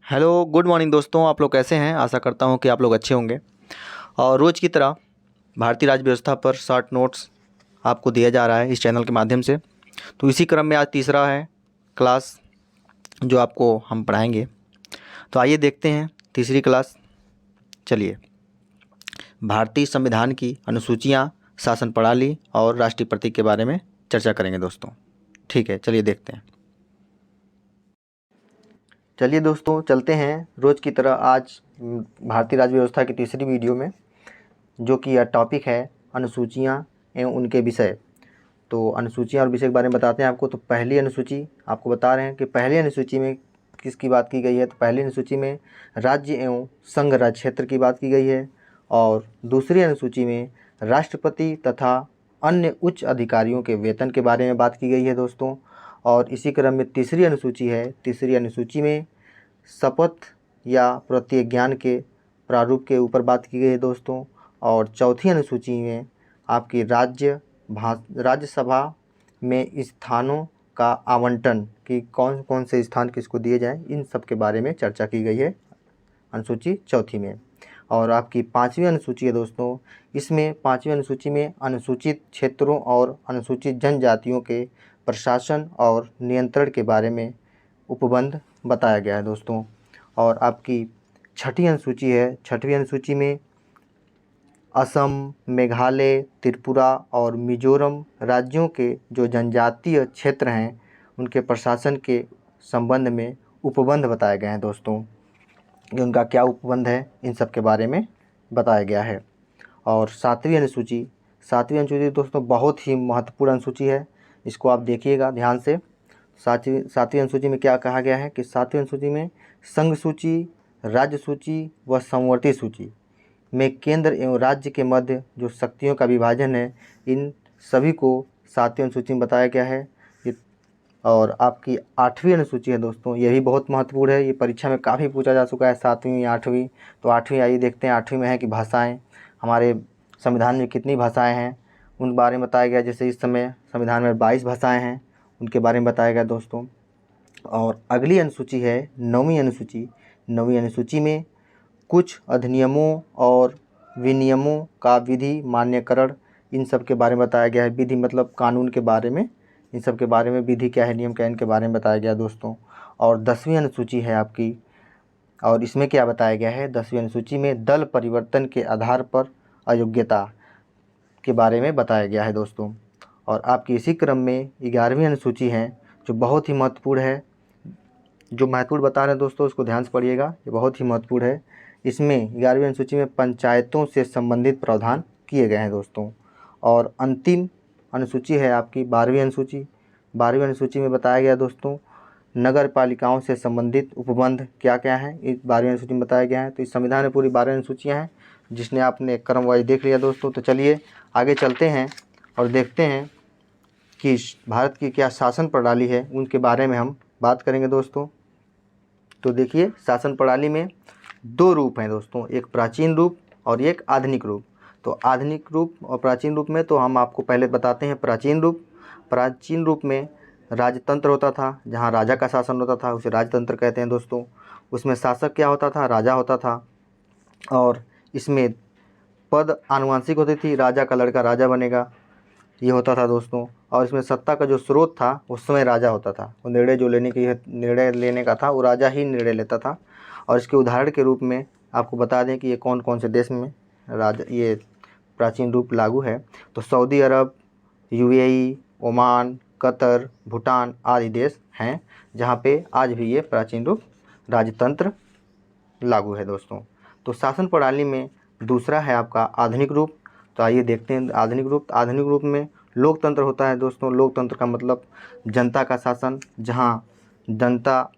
Hello good morning दोस्तों। आप लोग कैसे हैं? आशा करता हूं कि आप लोग अच्छे होंगे। और रोज़ की तरह भारतीय राज्य व्यवस्था पर शॉर्ट नोट्स आपको दिया जा रहा है इस चैनल के माध्यम से। तो इसी क्रम में आज तीसरा है क्लास जो आपको हम पढ़ाएंगे। तो आइए देखते हैं तीसरी क्लास। चलिए, भारतीय संविधान की अनुसूचियाँ, शासन प्रणाली और राष्ट्रीय प्रतीक के बारे में चर्चा करेंगे दोस्तों। ठीक है, चलिए देखते हैं। चलिए दोस्तों, चलते हैं रोज़ की तरह आज भारतीय राज्य व्यवस्था की तीसरी वीडियो में, जो कि यह टॉपिक है अनुसूचियाँ एवं उनके विषय। तो अनुसूचियाँ और विषय के बारे में बताते हैं आपको। तो पहली अनुसूची आपको बता रहे हैं कि पहली अनुसूची में किसकी बात की गई है। तो पहली अनुसूची में राज्य एवं संघ राज्य क्षेत्र की बात की गई है, और दूसरी अनुसूची में राष्ट्रपति तथा अन्य उच्च अधिकारियों के वेतन के बारे में बात की गई है दोस्तों। और इसी क्रम में तीसरी अनुसूची है। तीसरी अनुसूची में शपथ या प्रतिज्ञान के प्रारूप के ऊपर बात की गई है दोस्तों। और चौथी अनुसूची में आपकी राज्यसभा में स्थानों का आवंटन, कि कौन कौन से स्थान किसको दिए जाएं, इन सब के बारे में चर्चा की गई है अनुसूची चौथी में। और आपकी पाँचवीं अनुसूची है दोस्तों। इसमें पाँचवीं अनुसूची में अनुसूचित क्षेत्रों और अनुसूचित जनजातियों के प्रशासन और नियंत्रण के बारे में उपबंध बताया गया है दोस्तों। और आपकी छठी अनुसूची है। छठवीं अनुसूची में असम, मेघालय, त्रिपुरा और मिजोरम राज्यों के जो जनजातीय क्षेत्र हैं उनके प्रशासन के संबंध में उपबंध बताए गए हैं दोस्तों, कि उनका क्या उपबंध है, इन सब के बारे में बताया गया है। और सातवीं अनुसूची दोस्तों बहुत ही महत्वपूर्ण अनुसूची है, इसको आप देखिएगा ध्यान से। सातवीं अनुसूची में क्या कहा गया है कि सातवीं अनुसूची में संघ सूची, राज्य सूची व समवर्ती सूची में केंद्र एवं राज्य के मध्य जो शक्तियों का विभाजन है, इन सभी को सातवीं अनुसूची में बताया गया है। और आपकी आठवीं अनुसूची है दोस्तों, ये भी बहुत महत्वपूर्ण है। ये परीक्षा में काफ़ी पूछा जा चुका है, सातवीं या आठवीं। तो आठवीं आइए देखते हैं। आठवीं में है कि भाषाएं, हमारे संविधान में कितनी भाषाएं हैं उन बारे में बताया गया। जैसे इस समय संविधान में 22 भाषाएँ हैं, उनके बारे में बताया गया दोस्तों। और अगली अनुसूची है नौवीं अनुसूची। नौवीं अनुसूची में कुछ अधिनियमों और विनियमों का विधि मान्यकरण, इन सब के बारे में बताया गया है। विधि मतलब कानून के बारे में, इन सब के बारे में, विधि क्या है, नियम क्या है, इनके बारे में बताया गया दोस्तों। और 10वीं अनुसूची है आपकी, और इसमें क्या बताया गया है। 10वीं अनुसूची में दल परिवर्तन के आधार पर अयोग्यता के बारे में बताया गया है दोस्तों। और आपकी इसी क्रम में 11वीं अनुसूची है, जो बहुत ही महत्वपूर्ण है। जो महत्वपूर्ण बता रहे हैं दोस्तों, उसको ध्यान से पढ़िएगा, ये बहुत ही महत्वपूर्ण है। इसमें 11वीं अनुसूची में पंचायतों से संबंधित प्रावधान किए गए हैं दोस्तों। और अंतिम अनुसूची है आपकी 12वीं अनुसूची। 12वीं अनुसूची में बताया गया दोस्तों नगर पालिकाओं से संबंधित उपबंध क्या क्या है, इस 12वीं अनुसूची में बताया गया है। तो इस संविधान में पूरी 12 अनुसूचियाँ हैं, जिसने आपने क्रम वाइज देख लिया दोस्तों। तो चलिए आगे चलते हैं और देखते हैं कि भारत की क्या शासन प्रणाली है, उनके बारे में हम बात करेंगे दोस्तों। तो देखिए, शासन प्रणाली में दो रूप हैं दोस्तों, एक प्राचीन रूप और एक आधुनिक रूप। तो आधुनिक रूप और प्राचीन रूप में तो हम आपको पहले बताते हैं प्राचीन रूप। प्राचीन रूप में राजतंत्र होता था, जहाँ राजा का शासन होता था, उसे राजतंत्र कहते हैं दोस्तों। उसमें शासक क्या होता था, राजा होता था। और इसमें पद आनुवंशिक होती थी, राजा का लड़का राजा बनेगा, ये होता था दोस्तों। और इसमें सत्ता का जो स्रोत था उस समय राजा होता था, वो निर्णय लेने का था, वो राजा ही निर्णय लेता था। और इसके उदाहरण के रूप में आपको बता दें कि ये कौन कौन से देश में ये प्राचीन रूप लागू है। तो सऊदी अरब, यूएई, ओमान, कतर, भूटान आदि देश हैं, जहाँ पे आज भी ये प्राचीन रूप राजतंत्र लागू है दोस्तों। तो शासन प्रणाली में दूसरा है आपका आधुनिक रूप। तो आइए देखते हैं आधुनिक रूप। आधुनिक रूप में लोकतंत्र होता है दोस्तों। लोकतंत्र का मतलब जनता का शासन, जहाँ जनता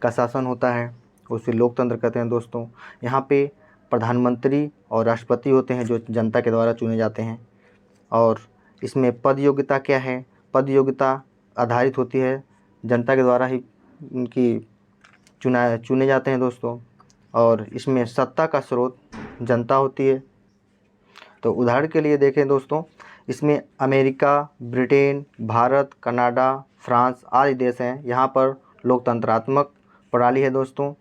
का शासन होता है, उसे लोकतंत्र कहते हैं दोस्तों। यहाँ पे प्रधानमंत्री और राष्ट्रपति होते हैं, जो जनता के द्वारा चुने जाते हैं। और इसमें पद योग्यता क्या है, पद योग्यता आधारित होती है, जनता के द्वारा ही उनकी चुने जाते हैं दोस्तों। और इसमें सत्ता का स्रोत जनता होती है। तो उदाहरण के लिए देखें दोस्तों, इसमें America, Britain, Bharat, Canada, France आदि देश हैं, यहाँ पर लोकतंत्रात्मक प्रणाली है दोस्तों,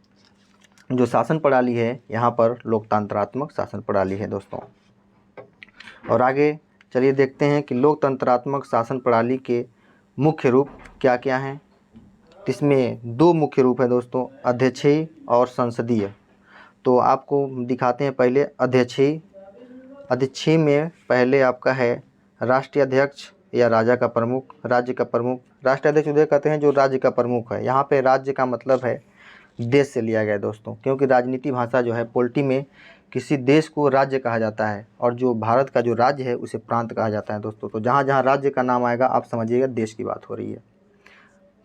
जो शासन प्रणाली है यहाँ पर लोकतंत्रात्मक शासन प्रणाली है दोस्तों। और आगे चलिए देखते हैं कि लोकतंत्रात्मक शासन प्रणाली के मुख्य रूप क्या क्या हैं। इसमें दो मुख्य रूप है दोस्तों, अध्यक्षीय और संसदीय। तो आपको दिखाते हैं पहले अध्यक्षीय। अध्यक्षीय में पहले आपका है राष्ट्रीय अध्यक्ष या राजा का प्रमुख, राज्य का प्रमुख। राष्ट्रीय अध्यक्ष उसे कहते हैं जो राज्य का प्रमुख है। यहाँ पे राज्य का मतलब है देश से लिया गया है दोस्तों, क्योंकि राजनीति भाषा जो है पॉलिटी में किसी देश को राज्य कहा जाता है और जो भारत का जो राज्य है उसे प्रांत कहा जाता है दोस्तों। तो जहाँ जहाँ राज्य का नाम आएगा आप समझिएगा देश की बात हो रही है,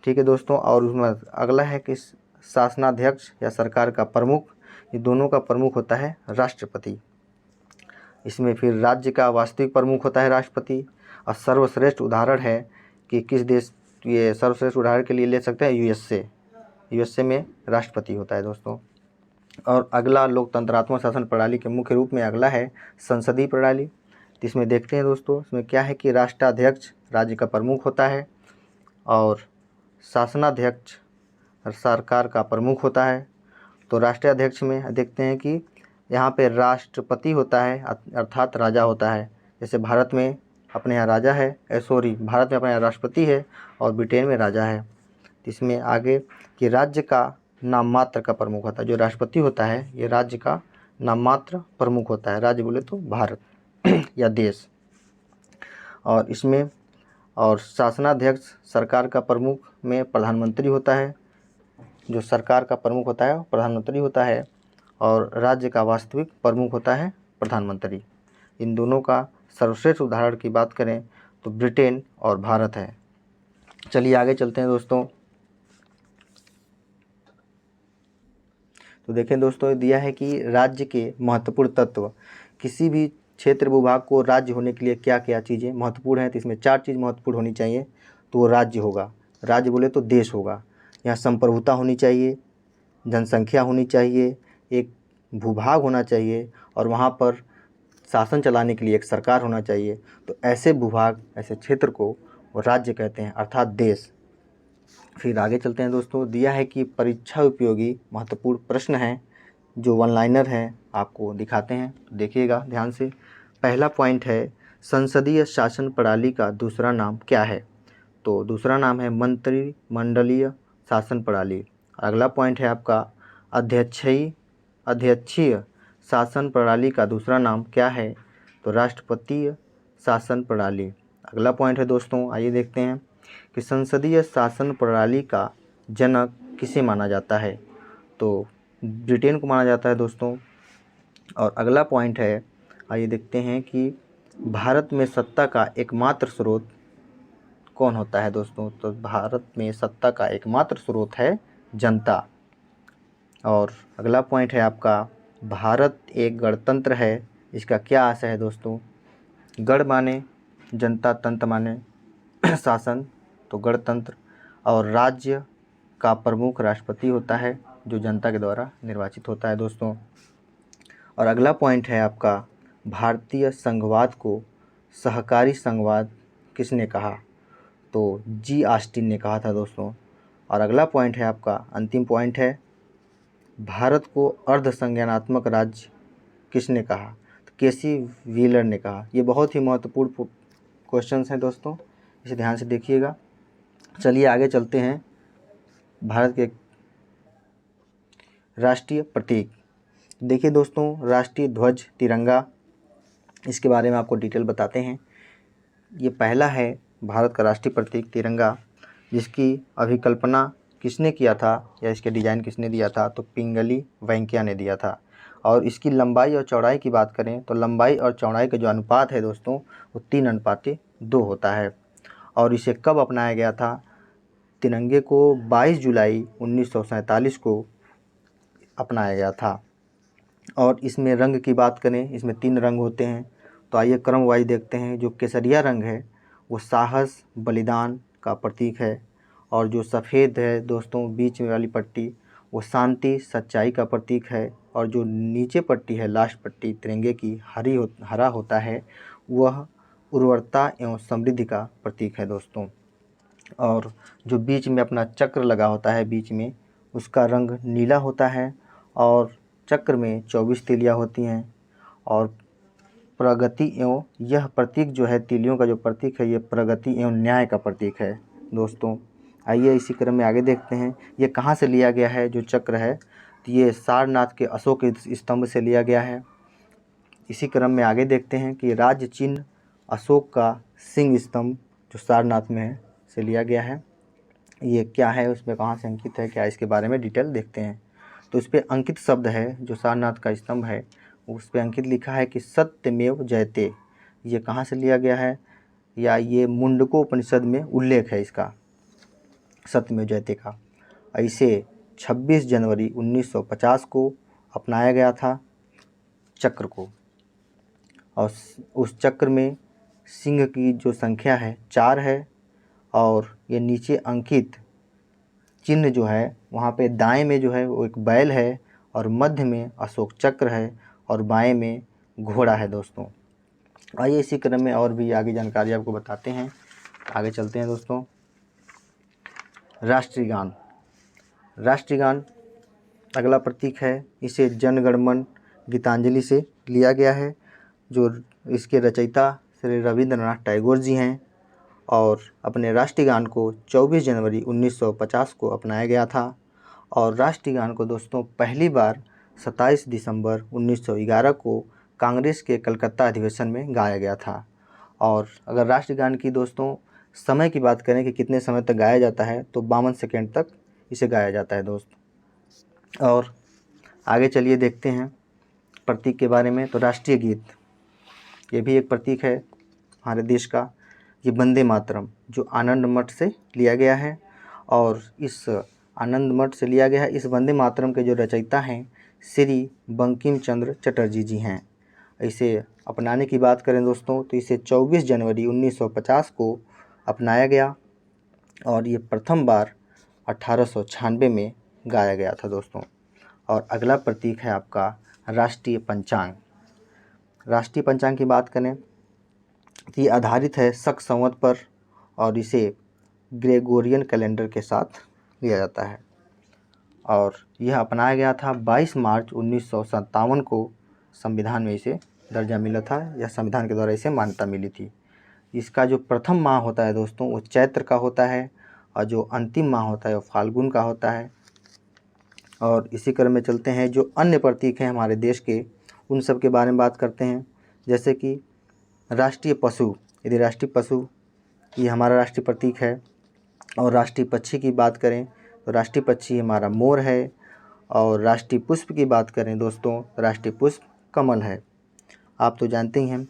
ठीक है दोस्तों। और उसमें अगला है कि शासनाध्यक्ष या सरकार का प्रमुख, ये दोनों का प्रमुख होता है राष्ट्रपति। इसमें फिर राज्य का वास्तविक प्रमुख होता है राष्ट्रपति। और सर्वश्रेष्ठ उदाहरण है कि किस देश, ये सर्वश्रेष्ठ उदाहरण के लिए ले सकते हैं यूएसए में राष्ट्रपति होता है दोस्तों। और अगला लोकतंत्रात्मक शासन प्रणाली के मुख्य रूप में अगला है संसदीय प्रणाली। इसमें देखते हैं दोस्तों, इसमें क्या है कि राष्ट्राध्यक्ष राज्य का प्रमुख होता है और शासनाध्यक्ष सरकार का प्रमुख होता है। तो राष्ट्रीय अध्यक्ष में देखते हैं कि यहाँ पे राष्ट्रपति होता है अर्थात राजा होता है। जैसे भारत में अपने यहाँ राजा है, भारत में अपने यहाँ राष्ट्रपति है और ब्रिटेन में राजा है। इसमें आगे कि राज्य का नाम मात्र का प्रमुख होता है। जो राष्ट्रपति होता है ये राज्य का नाम मात्र प्रमुख होता है, राज्य बोले तो भारत या देश। और इसमें और शासनाध्यक्ष सरकार का प्रमुख में प्रधानमंत्री होता है, जो सरकार का प्रमुख होता है प्रधानमंत्री होता है। और राज्य का वास्तविक प्रमुख होता है प्रधानमंत्री। इन दोनों का सर्वश्रेष्ठ उदाहरण की बात करें तो ब्रिटेन और भारत है। चलिए आगे चलते हैं दोस्तों। तो देखें दोस्तों, दिया है कि राज्य के महत्वपूर्ण तत्व, किसी भी क्षेत्र विभाग को राज्य होने के लिए क्या क्या चीज़ें महत्वपूर्ण हैं। तो इसमें 4 चीज़ महत्वपूर्ण होनी चाहिए, तो वो राज्य होगा। राज्य बोले तो देश होगा। यहाँ संप्रभुता होनी चाहिए, जनसंख्या होनी चाहिए, एक भूभाग होना चाहिए और वहाँ पर शासन चलाने के लिए एक सरकार होना चाहिए। तो ऐसे भूभाग, ऐसे क्षेत्र को वो राज्य कहते हैं अर्थात देश। फिर आगे चलते हैं दोस्तों, दिया है कि परीक्षा उपयोगी महत्वपूर्ण प्रश्न हैं जो वन लाइनर हैं, आपको दिखाते हैं, देखिएगा ध्यान से। पहला पॉइंट है संसदीय शासन प्रणाली का दूसरा नाम क्या है। तो दूसरा नाम है मंत्रिमंडलीय शासन प्रणाली। अगला पॉइंट है आपका अध्यक्षीय शासन प्रणाली का दूसरा नाम क्या है। तो राष्ट्रपतीय शासन प्रणाली। अगला पॉइंट है दोस्तों, आइए देखते हैं कि संसदीय शासन प्रणाली का जनक किसे माना जाता है। तो ब्रिटेन को माना जाता है दोस्तों। और अगला पॉइंट है, आइए देखते हैं कि भारत में सत्ता का एकमात्र स्रोत कौन होता है दोस्तों। तो भारत में सत्ता का एकमात्र स्रोत है जनता। और अगला पॉइंट है आपका भारत एक गणतंत्र है, इसका क्या आशय है दोस्तों। गण माने जनता, तंत्र माने शासन, तो गणतंत्र। और राज्य का प्रमुख राष्ट्रपति होता है जो जनता के द्वारा निर्वाचित होता है दोस्तों। और अगला पॉइंट है आपका भारतीय संघवाद को सहकारी संघवाद किसने कहा। तो जी ऑस्टिन ने कहा था दोस्तों। और अगला पॉइंट है आपका अंतिम पॉइंट है भारत को अर्ध संज्ञानात्मक राज्य किसने कहा। तो केसी व्हीलर ने कहा। ये बहुत ही महत्वपूर्ण क्वेश्चंस हैं दोस्तों, इसे ध्यान से देखिएगा। चलिए आगे चलते हैं। भारत के राष्ट्रीय प्रतीक, देखिए दोस्तों, राष्ट्रीय ध्वज तिरंगा, इसके बारे में आपको डिटेल बताते हैं। ये पहला है भारत का राष्ट्रीय प्रतीक तिरंगा, जिसकी अभिकल्पना किसने किया था या इसके डिज़ाइन किसने दिया था। तो पिंगली वेंकैया ने दिया था। और इसकी लंबाई और चौड़ाई की बात करें तो लंबाई और चौड़ाई का जो अनुपात है दोस्तों वो 3:2 होता है। और इसे कब अपनाया गया था। तिरंगे को 22 जुलाई 1947 को अपनाया गया था। और इसमें रंग की बात करें, इसमें 3 रंग होते हैं। तो आइए क्रम वाइज देखते हैं। जो केसरिया रंग है वो साहस बलिदान का प्रतीक है। और जो सफ़ेद है दोस्तों बीच में वाली पट्टी वो शांति सच्चाई का प्रतीक है। और जो नीचे पट्टी है लास्ट पट्टी तिरंगे की हरा होता है, वह उर्वरता एवं समृद्धि का प्रतीक है दोस्तों। और जो बीच में अपना चक्र लगा होता है बीच में, उसका रंग नीला होता है और चक्र में 24 तीलियाँ होती हैं। और प्रगति एवं यह प्रतीक जो है, तीलियों का जो प्रतीक है, ये प्रगति एवं न्याय का प्रतीक है दोस्तों। आइए इसी क्रम में आगे देखते हैं ये कहाँ से लिया गया है। जो चक्र है तो ये सारनाथ के अशोक स्तंभ से लिया गया है। इसी क्रम में आगे देखते हैं कि राज्य चिन्ह अशोक का सिंह स्तंभ जो सारनाथ में है से लिया गया है। ये क्या है, उसमें कहाँ से अंकित है, क्या इसके बारे में डिटेल देखते हैं। तो इस पर अंकित शब्द है, जो सारनाथ का स्तंभ है उस पर अंकित लिखा है कि सत्यमेव जयते। ये कहाँ से लिया गया है, या ये मुंडकोपनिषद में उल्लेख है इसका, सत्यमेव जयते का। ऐसे 26 जनवरी 1950 को अपनाया गया था चक्र को। और उस चक्र में सिंह की जो संख्या है 4 है। और ये नीचे अंकित चिन्ह जो है वहाँ पे दाएं में जो है वो एक बैल है और मध्य में अशोक चक्र है और बाएं में घोड़ा है दोस्तों। आइए इसी क्रम में और भी आगे जानकारी आपको बताते हैं। आगे चलते हैं दोस्तों। राष्ट्रीय गान। राष्ट्रीय गान अगला प्रतीक है। इसे जन गण मन गीतांजलि से लिया गया है। जो इसके रचयिता श्री रविंद्रनाथ टैगोर जी हैं। और अपने राष्ट्रीय गान को 24 जनवरी 1950 को अपनाया गया था। और राष्ट्रीय गान को दोस्तों पहली बार 27 दिसंबर 1911 को कांग्रेस के कलकत्ता अधिवेशन में गाया गया था। और अगर राष्ट्रीय गान की दोस्तों समय की बात करें कि कितने समय तक गाया जाता है, तो 52 सेकेंड तक इसे गाया जाता है दोस्त। और आगे चलिए देखते हैं प्रतीक के बारे में। तो राष्ट्रीय गीत, ये भी एक प्रतीक है हमारे देश का। ये वंदे मातरम जो आनंद मठ से लिया गया है। और इस आनंद मठ से लिया गया है। इस वंदे मातरम के जो रचयिता हैं श्री बंकिम चंद्र चटर्जी जी हैं। इसे अपनाने की बात करें दोस्तों तो इसे 24 जनवरी 1950 को अपनाया गया। और ये प्रथम बार 1896 में गाया गया था दोस्तों। और अगला प्रतीक है आपका राष्ट्रीय पंचांग। राष्ट्रीय पंचांग की बात करें तो ये आधारित है शक संवत पर और इसे ग्रेगोरियन कैलेंडर के साथ लिया जाता है। और यह अपनाया गया था 22 मार्च 1957 को। संविधान में इसे दर्जा मिला था, या संविधान के द्वारा इसे मान्यता मिली थी। इसका जो प्रथम माह होता है दोस्तों वो चैत्र का होता है और जो अंतिम माह होता है वो फाल्गुन का होता है। और इसी क्रम में चलते हैं जो अन्य प्रतीक हैं हमारे देश के, उन सब के बारे में बात करते हैं। जैसे कि राष्ट्रीय पशु, यदि राष्ट्रीय पशु ये हमारा राष्ट्रीय प्रतीक है। और राष्ट्रीय पक्षी की बात करें तो राष्ट्रीय पक्षी हमारा मोर है। और राष्ट्रीय पुष्प की बात करें दोस्तों तो राष्ट्रीय पुष्प कमल है, आप तो जानते ही हैं।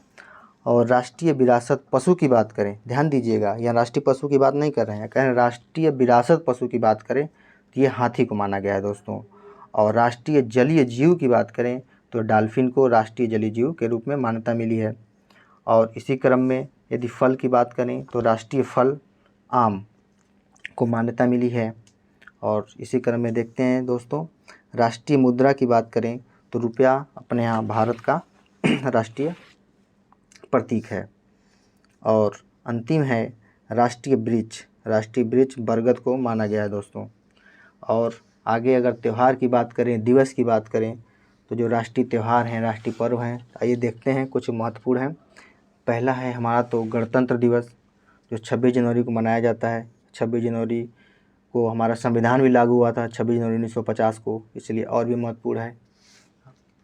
और राष्ट्रीय विरासत पशु की बात करें, ध्यान दीजिएगा, यहाँ राष्ट्रीय पशु की बात नहीं कर रहे हैं, कह रहे हैं राष्ट्रीय विरासत पशु की बात करें तो ये हाथी को माना गया है दोस्तों। और राष्ट्रीय जलीय जीव की बात करें तो डॉल्फिन को राष्ट्रीय जलीय जीव के रूप में मान्यता मिली है। और इसी क्रम में यदि फल की बात करें तो राष्ट्रीय फल आम को मान्यता मिली है। और इसी क्रम में देखते हैं दोस्तों राष्ट्रीय मुद्रा की बात करें तो रुपया अपने यहाँ भारत का राष्ट्रीय प्रतीक है। और अंतिम है राष्ट्रीय वृक्ष। राष्ट्रीय वृक्ष बरगद को माना गया है दोस्तों। और आगे अगर त्यौहार की बात करें, दिवस की बात करें तो जो राष्ट्रीय त्यौहार हैं, राष्ट्रीय पर्व हैं, आइए देखते हैं कुछ महत्वपूर्ण हैं। पहला है हमारा तो गणतंत्र दिवस जो 26 जनवरी को मनाया जाता है। 26 जनवरी को हमारा संविधान भी लागू हुआ था 26 जनवरी 1950 को, इसलिए और भी महत्वपूर्ण है।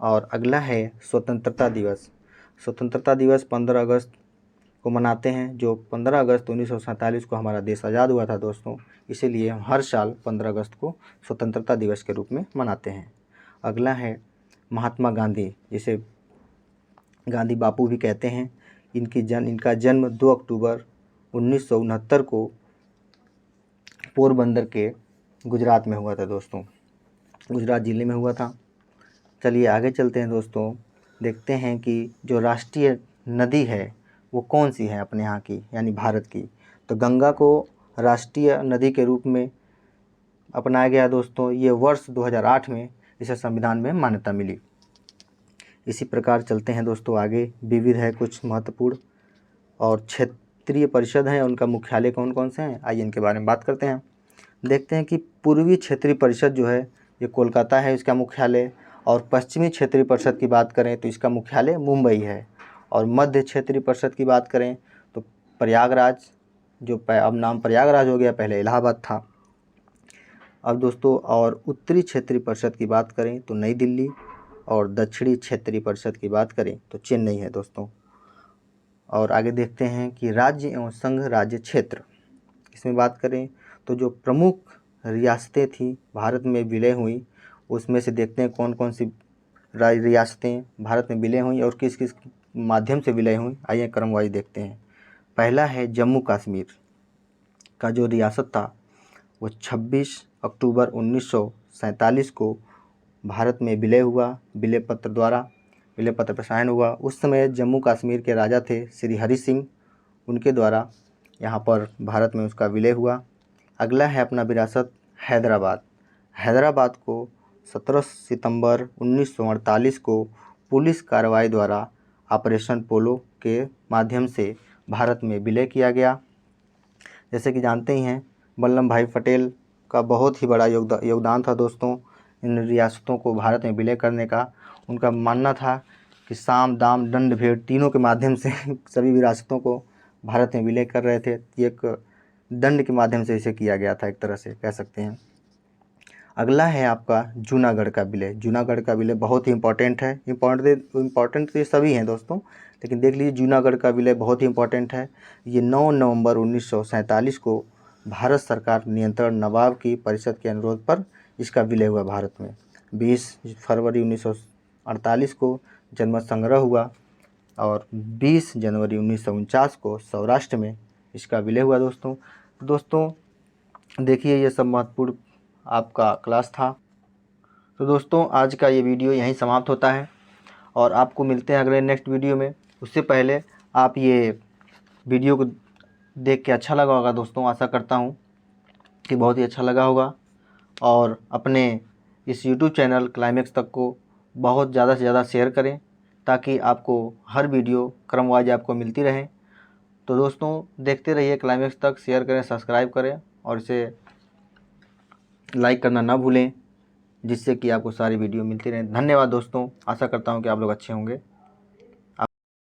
और अगला है स्वतंत्रता दिवस। स्वतंत्रता दिवस 15 अगस्त को मनाते हैं, जो 15 अगस्त 1947 को हमारा देश आज़ाद हुआ था दोस्तों, इसीलिए हम हर साल 15 अगस्त को स्वतंत्रता दिवस के रूप में मनाते हैं। अगला है महात्मा गांधी, जिसे गांधी बापू भी कहते हैं। इनका जन्म 2 अक्टूबर 1969 को पोरबंदर के गुजरात में हुआ था दोस्तों, गुजरात ज़िले में हुआ था। चलिए आगे चलते हैं दोस्तों, देखते हैं कि जो राष्ट्रीय नदी है वो कौन सी है अपने यहाँ की, यानी भारत की। तो गंगा को राष्ट्रीय नदी के रूप में अपनाया गया दोस्तों। ये वर्ष 2008 में इसे संविधान में मान्यता मिली। इसी प्रकार चलते हैं दोस्तों आगे, विविध है कुछ महत्वपूर्ण। और क्षेत्रीय परिषद हैं, उनका मुख्यालय कौन कौन से हैं, आइए इनके बारे में बात करते हैं। देखते हैं कि पूर्वी क्षेत्रीय परिषद जो है ये कोलकाता है इसका मुख्यालय, और पश्चिमी क्षेत्रीय परिषद की बात करें तो इसका मुख्यालय मुंबई है, और मध्य क्षेत्रीय परिषद की बात करें तो प्रयागराज, जो अब नाम प्रयागराज हो गया, पहले इलाहाबाद था। अब दोस्तों और उत्तरी क्षेत्रीय परिषद की बात करें तो नई दिल्ली, और दक्षिणी क्षेत्रीय परिषद की बात करें तो चेन्नई है दोस्तों। और आगे देखते हैं कि राज्य एवं संघ राज्य क्षेत्र, इसमें बात करें तो जो प्रमुख रियासतें थी भारत में विलय हुई, उसमें से देखते हैं कौन कौन सी रियासतें भारत में विलय हुई और किस किस माध्यम से विलय हुई। आइए क्रमवाइज देखते हैं। पहला है जम्मू कश्मीर का जो रियासत था वो 26 अक्टूबर 1947 को भारत में विलय हुआ, विलय पत्र द्वारा विलय पत्र पर साइन हुआ। उस समय जम्मू कश्मीर के राजा थे श्री हरि सिंह, उनके द्वारा यहाँ पर भारत में उसका विलय हुआ। अगला है अपना विरासत हैदराबाद। हैदराबाद को 17 सितंबर 1948 को पुलिस कार्रवाई द्वारा ऑपरेशन पोलो के माध्यम से भारत में विलय किया गया। जैसे कि जानते ही हैं वल्लभ भाई पटेल का बहुत ही बड़ा योगदान था दोस्तों इन रियासतों को भारत में विलय करने का। उनका मानना था कि साम दाम दंड भेद तीनों के माध्यम से सभी विरासतों को भारत में विलय कर रहे थे। एक दंड के माध्यम से इसे किया गया था, एक तरह से कह सकते हैं। अगला है आपका जूनागढ़ का विलय। जूनागढ़ का विलय बहुत ही इंपॉर्टेंट है। इम्पॉर्टेंट तो ये सभी हैं दोस्तों, लेकिन देख लीजिए जूनागढ़ का विलय बहुत ही इंपॉर्टेंट है। ये 9 नवंबर 1947 को भारत सरकार नियंत्रण नवाब की परिषद के अनुरोध पर इसका विलय हुआ भारत में। 20 फरवरी 1948 को जनमत संग्रह हुआ, और 20 जनवरी 1949 को सौराष्ट्र में इसका विलय हुआ दोस्तों देखिए ये सब महत्वपूर्ण आपका क्लास था। तो दोस्तों आज का ये वीडियो यहीं समाप्त होता है, और आपको मिलते हैं अगले नेक्स्ट वीडियो में। उससे पहले आप ये वीडियो को देख के अच्छा लगा होगा दोस्तों, आशा करता हूँ कि बहुत ही अच्छा लगा होगा, और अपने इस YouTube चैनल क्लाइमेक्स तक को बहुत ज़्यादा से ज़्यादा शेयर करें ताकि आपको हर वीडियो क्रमवाइज आपको मिलती रहे। तो दोस्तों देखते रहिए क्लाइमेक्स तक, शेयर करें, सब्सक्राइब करें और इसे लाइक करना ना भूलें, जिससे कि आपको सारी वीडियो मिलती रहें। धन्यवाद दोस्तों, आशा करता हूँ कि आप लोग अच्छे होंगे।